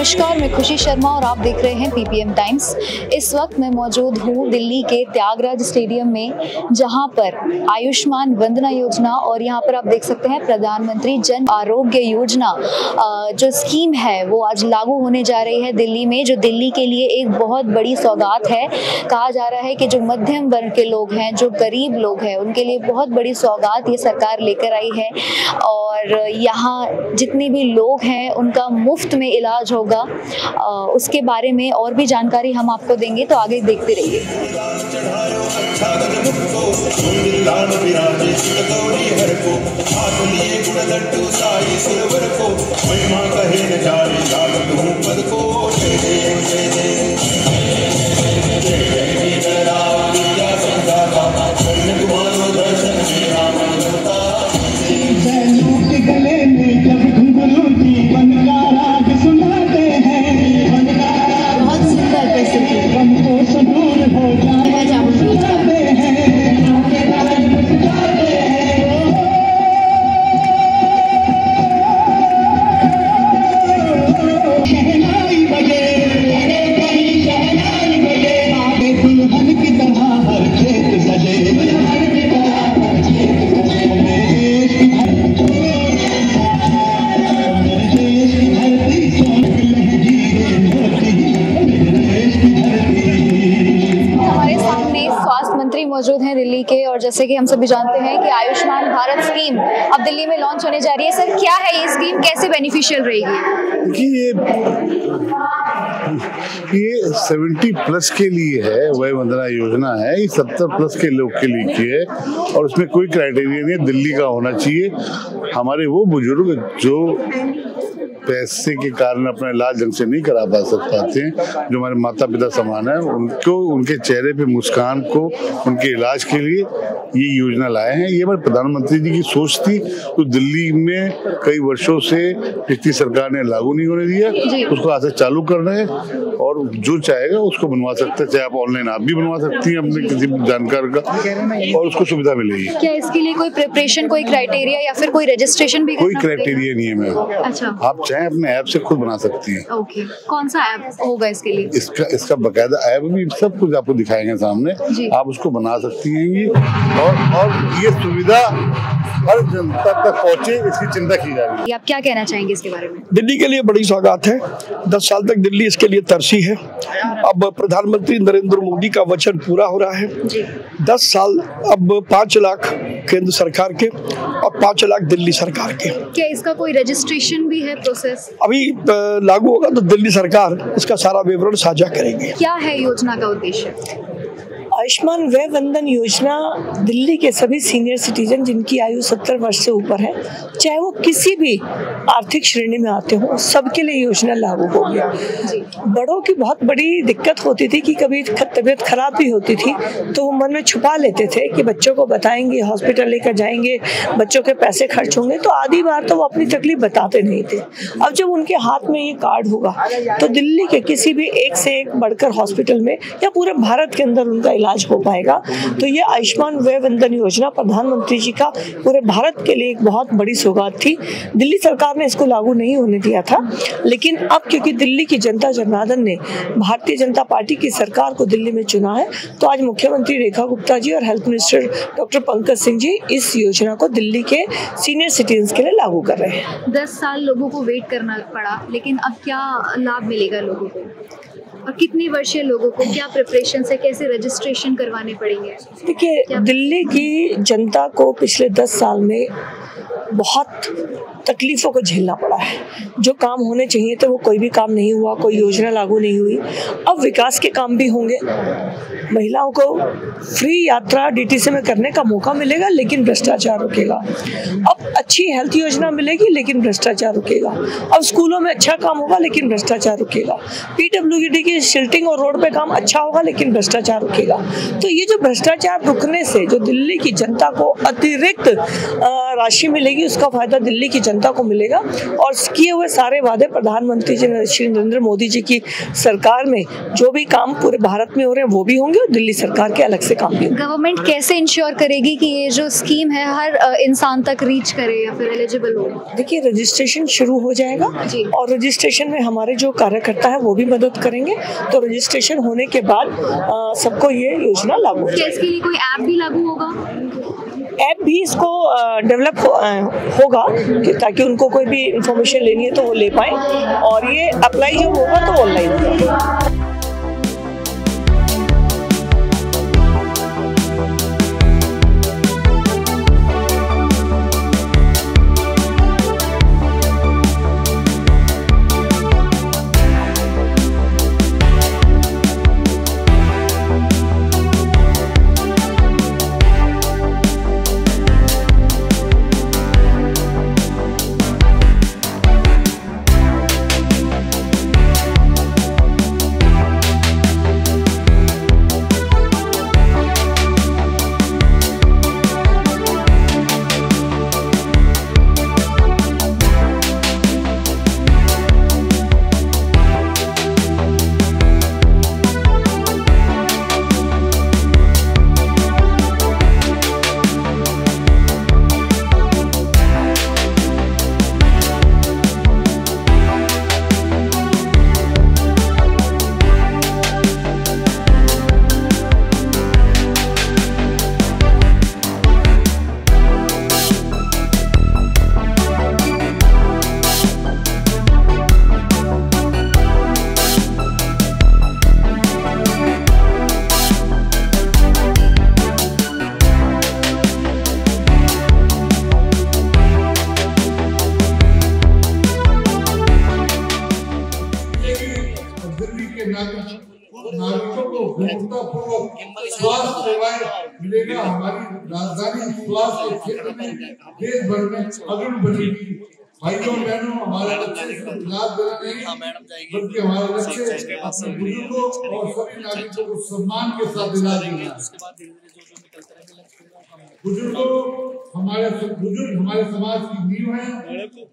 नमस्कार, मैं खुशी शर्मा और आप देख रहे हैं पीपीएम टाइम्स। इस वक्त मैं मौजूद हूँ दिल्ली के त्यागराज स्टेडियम में, जहाँ पर आयुष्मान वंदना योजना और यहाँ पर आप देख सकते हैं प्रधानमंत्री जन आरोग्य योजना जो स्कीम है वो आज लागू होने जा रही है दिल्ली में, जो दिल्ली के लिए एक बहुत बड़ी सौगात है। कहा जा रहा है कि जो मध्यम वर्ग के लोग हैं, जो गरीब लोग हैं, उनके लिए बहुत बड़ी सौगात ये सरकार लेकर आई है और यहाँ जितने भी लोग हैं उनका मुफ्त में इलाज होगा। उसके बारे में और भी जानकारी हम आपको देंगे, तो आगे देखते रहिए। मौजूद हैं दिल्ली के, और जैसे कि हम सभी जानते हैं कि आयुष्मान भारत स्कीम अब दिल्ली में लॉन्च होने जा रही है। सर, क्या है ये स्कीम, कैसे बेनिफिशियल रहेगी? देखिए, ये 70 प्लस के लिए है, वय वंदना योजना है। ये 70 प्लस के लोग के लिए की है और उसमें कोई क्राइटेरिया नहीं है दिल्ली का होना चाहिए। हमारे वो बुजुर्ग जो पैसे के कारण अपना इलाज ढंग से नहीं करा पाते हैं, जो हमारे माता पिता समान है, उनको उनके चेहरे पे मुस्कान को उनके इलाज के लिए ये योजना लाए हैं। ये हमारे प्रधानमंत्री जी की सोच थी, तो दिल्ली में कई वर्षों से पिछली सरकार ने लागू नहीं होने दिया, उसको आज से चालू कर रहे हैं और जो चाहेगा उसको बनवा सकते हैं। चाहे आप ऑनलाइन आप भी बनवा सकती हैं अपने किसी जानकार का, और उसको सुविधा मिलेगी। क्या इसके लिए कोई प्रिपरेशन, कोई क्राइटेरिया या फिर कोई रजिस्ट्रेशन भी? कोई क्राइटेरिया नहीं है मैम। अच्छा, आप चाहे अपने ऐप से खुद बना सकती हैं। ओके, कौन सा ऐप होगा इसके लिए? इसका बकायदा ऐप भी सब कुछ आपको दिखाएंगे सामने, आप उसको बना सकती हैं। ये और ये सुविधा हर जनता तक पहुंचे, इसकी चिंता की जा रही है। आप क्या कहना चाहेंगे इसके बारे में? दिल्ली के लिए बड़ी सौगात है। 10 साल तक दिल्ली इसके लिए तरसी है। अब प्रधानमंत्री नरेंद्र मोदी का वचन पूरा हो रहा है। 10 साल, अब 5 लाख केंद्र सरकार के और 5 लाख दिल्ली सरकार के। क्या इसका कोई रजिस्ट्रेशन भी है प्रोसेस? अभी लागू होगा तो दिल्ली सरकार इसका सारा विवरण साझा करेगी। क्या है योजना का उद्देश्य? आयुष्मान वय वंदन योजना दिल्ली के सभी सीनियर सिटीजन जिनकी आयु 70 वर्ष से ऊपर है, चाहे वो किसी भी आर्थिक श्रेणी में आते हो, सबके लिए योजना लागू होगी। बड़ों की बहुत बड़ी दिक्कत होती थी कि कभी तबीयत खराब भी होती थी तो वो मन में छुपा लेते थे कि बच्चों को बताएंगे, हॉस्पिटल लेकर जाएंगे, बच्चों के पैसे खर्च होंगे, तो आधी बार तो वो अपनी तकलीफ बताते नहीं थे। अब जब उनके हाथ में ये कार्ड होगा तो दिल्ली के किसी भी एक से एक बढ़कर हॉस्पिटल में या पूरे भारत के अंदर उनका इलाज हो पाएगा। तो ये आयुष्मान वय वंदन योजना प्रधानमंत्री जी का पूरे भारत के लिए एक बहुत बड़ी सौगात थी। दिल्ली सरकार ने इसको लागू नहीं होने दिया था, लेकिन अब क्योंकि दिल्ली की जनता जनार्दन ने भारतीय जनता पार्टी की सरकार को दिल्ली में चुना है, तो आज मुख्यमंत्री रेखा गुप्ता जी और health minister doctor Pankaj Singh ji इस योजना को दिल्ली के सीनियर सिटीजन के लिए लागू कर रहे हैं। 10 साल लोगों को वेट करना पड़ा, लेकिन अब क्या लाभ मिलेगा लोगों को, और कितनी वर्षीय लोगों को क्या प्रिपरेशन से कैसे रजिस्ट्रेशन करवाने पड़ेंगे? देखिए, दिल्ली की जनता को पिछले 10 साल में बहुत तकलीफों को झेलना पड़ा है। जो काम होने चाहिए थे वो कोई भी काम नहीं हुआ, कोई योजना लागू नहीं हुई। अब विकास के काम भी होंगे। महिलाओं को फ्री यात्रा डीटीसी में करने का मौका मिलेगा, लेकिन भ्रष्टाचार रुकेगा। अब अच्छी हेल्थ योजना मिलेगी, लेकिन भ्रष्टाचार रुकेगा। अब स्कूलों में अच्छा काम होगा, लेकिन भ्रष्टाचार रुकेगा। पीडब्ल्यूडी की शिल्टिंग और रोड पे काम अच्छा होगा, लेकिन भ्रष्टाचार रुकेगा। तो ये जो भ्रष्टाचार रुकने से जो दिल्ली की जनता को अतिरिक्त राशि मिलेगी, उसका फायदा दिल्ली की जनता को मिलेगा। और किए हुए सारे वादे प्रधानमंत्री जी श्री नरेंद्र मोदी जी की सरकार में जो भी काम पूरे भारत में हो रहे हैं वो भी होंगे, होंगे और दिल्ली सरकार के अलग से काम भी होंगे। गवर्नमेंट कैसे इंश्योर करेगी कि ये जो स्कीम है हर इंसान तक रीच करे या फिर एलिजिबल हो? देखिए, रजिस्ट्रेशन शुरू हो जाएगा और रजिस्ट्रेशन में हमारे जो कार्यकर्ता है वो भी मदद करेंगे। तो रजिस्ट्रेशन होने के बाद सबको ये योजना लागू होगी। इसके लिए कोई ऐप भी लागू होगा? ऐप भी इसको डेवलप होगा ताकि उनको कोई भी इंफॉर्मेशन लेनी है तो वो ले पाए, और ये अप्लाई जब होगा तो ऑनलाइन होगा। नागरिकों को गुणवत्तापूर्वक स्वास्थ्य सेवाएं मिलेगा। हमारी राजधानी स्वास्थ्य के क्षेत्र में देश भर में अग्रणी बनेगी। भाइयों बहनों, हमारा लक्ष्य सिर्फ इलाज देना नहीं, बल्कि हमारा लक्ष्य अपने बुजुर्गों और सभी नागरिकों को सम्मान के साथ इलाज देना है। बुजुर्ग हमारे समाज की नींव है।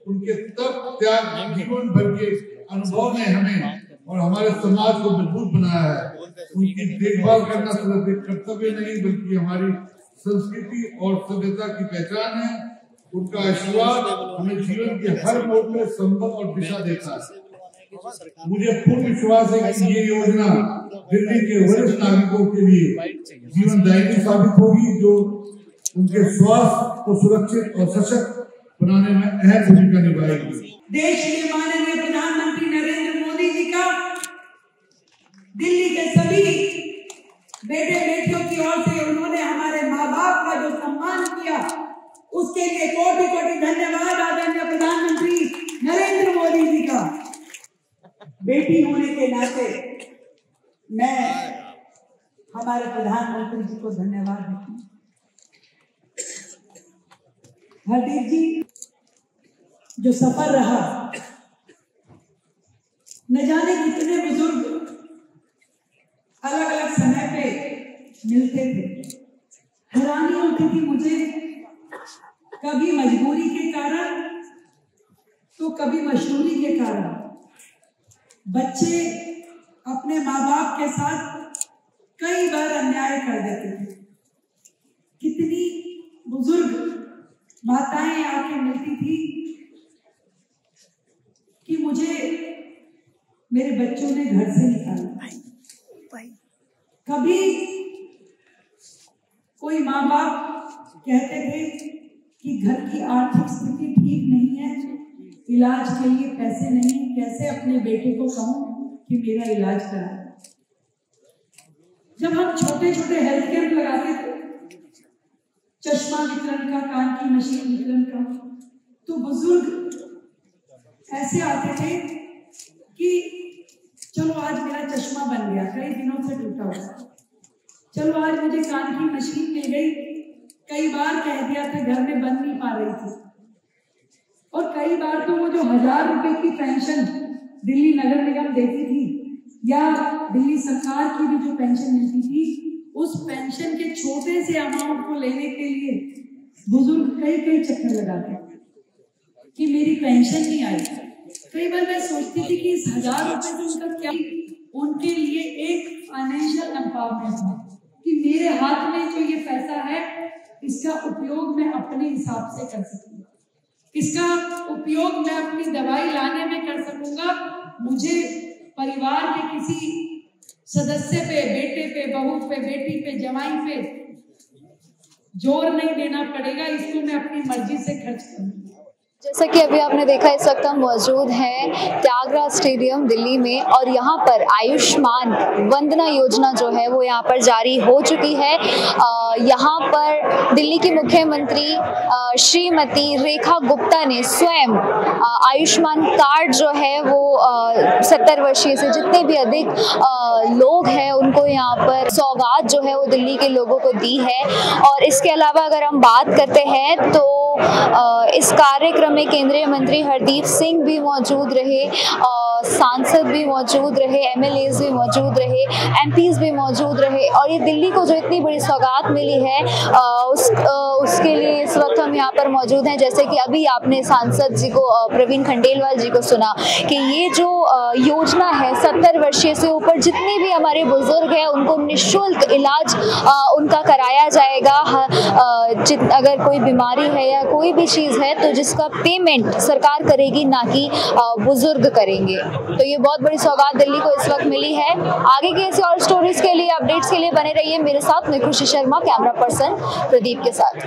उनके तप त्याग जीवन भर के अनुभव ने हमें और हमारे समाज को मजबूत बनाया है। उनकी देखभाल करना सिर्फ एक कर्तव्य नहीं, बल्कि हमारी संस्कृति और सभ्यता की पहचान है। उनका आशीर्वाद हमें जीवन के हर मोड़ में संभव और दिशा देता है। मुझे पूर्ण विश्वास है कि ये योजना दिल्ली के वरिष्ठ नागरिकों के लिए जीवनदायिनी साबित होगी, जो उनके स्वास्थ्य को सुरक्षित और सशक्त बनाने में अहम भूमिका निभाएगी। देश के माननीय प्रधानमंत्री नरेंद्र मोदी जी का दिल्ली के सभी बेटे बेटियों की ओर से उन्होंने हमारे माँ बाप का जो सम्मान किया, उसके लिए कोटि कोटि धन्यवाद आदरणीय प्रधानमंत्री नरेंद्र मोदी जी का। बेटी होने के नाते मैं हमारे प्रधानमंत्री जी को धन्यवाद देती हूँ। हरदीप जी, जो सफर रहा, न जाने कितने बुजुर्ग अलग अलग समय पे मिलते थे। हैरानी होती थी मुझे, कभी मजबूरी के कारण तो कभी मशहूरी के कारण बच्चे अपने माँ बाप के साथ कई बार अन्याय कर देते थे। कितनी बुजुर्ग माताएं आके मिलती थी कि मुझे मेरे बच्चों ने घर से निकाला। कभी कोई माँ बाप कहते थे कि घर की आर्थिक स्थिति ठीक नहीं है, इलाज के लिए पैसे नहीं, कैसे अपने बेटे को कहूं कि मेरा इलाज करा। जब हम छोटे छोटे हेल्थ कैंप लगाते थे, चश्मा वितरण का, कान की मशीन वितरण का, तो बुजुर्ग ऐसे आते थे कि चलो आज मेरा चश्मा बन गया, कई दिनों से टूटा हुआ, चलो आज मुझे कान की मशीन मिल गई, कई बार कह दिया था घर में बन नहीं पा रही थी। और कई बार तो वो जो 1000 रुपए की पेंशन दिल्ली नगर निगम देती थी या दिल्ली सरकार की भी जो पेंशन मिलती थी, उस पेंशन के छोटे से अमाउंट को लेने के लिए बुजुर्ग कई चक्कर लगाते कि मेरी पेंशन नहीं आई। कई बार मैं सोचती थी कि इस 1000 रुपए से उनका क्या, उनके लिए एक फाइनेंशियल एम्पावरमेंट हो कि मेरे हाथ में जो ये पैसा है इसका उपयोग मैं अपने हिसाब से कर सकूंगा, इसका उपयोग मैं अपनी दवाई लाने में कर सकूंगा, मुझे परिवार के किसी सदस्य पे, बेटे पे, बहू पे, बेटी पे, जवाई पे जोर नहीं देना पड़ेगा, इसको मैं अपनी मर्जी से खर्च करूंगा। जैसा कि अभी आपने देखा, इस वक्त हम मौजूद हैं त्यागराज स्टेडियम दिल्ली में और यहाँ पर आयुष्मान वंदना योजना जो है वो यहाँ पर जारी हो चुकी है। यहाँ पर दिल्ली की मुख्यमंत्री श्रीमती रेखा गुप्ता ने स्वयं आयुष्मान कार्ड जो है वो 70 वर्षीय से जितने भी अधिक लोग हैं उनको यहाँ पर सौगात जो है वो दिल्ली के लोगों को दी है। और इसके अलावा अगर हम बात करते हैं तो इस कार्यक्रम में केंद्रीय मंत्री हरदीप सिंह भी मौजूद रहे, सांसद भी मौजूद रहे, एमएलएज भी मौजूद रहे, एमपीज भी मौजूद रहे। और ये दिल्ली को जो इतनी बड़ी सौगात मिली है उसके लिए इस वक्त हम यहाँ पर मौजूद हैं। जैसे कि अभी आपने सांसद जी को, प्रवीण खंडेलवाल जी को सुना कि ये जो योजना है 70 वर्षीय से ऊपर जितने भी हमारे बुजुर्ग हैं उनको निःशुल्क इलाज उनका कराया जाएगा। अगर कोई बीमारी है या कोई भी चीज़ है तो जिसका पेमेंट सरकार करेगी, ना कि बुजुर्ग करेंगे। तो ये बहुत बड़ी सौगात दिल्ली को इस वक्त मिली है। आगे की ऐसी और स्टोरीज के लिए, अपडेट्स के लिए बने रहिए मेरे साथ। मैं खुशी शर्मा, कैमरा पर्सन प्रदीप के साथ।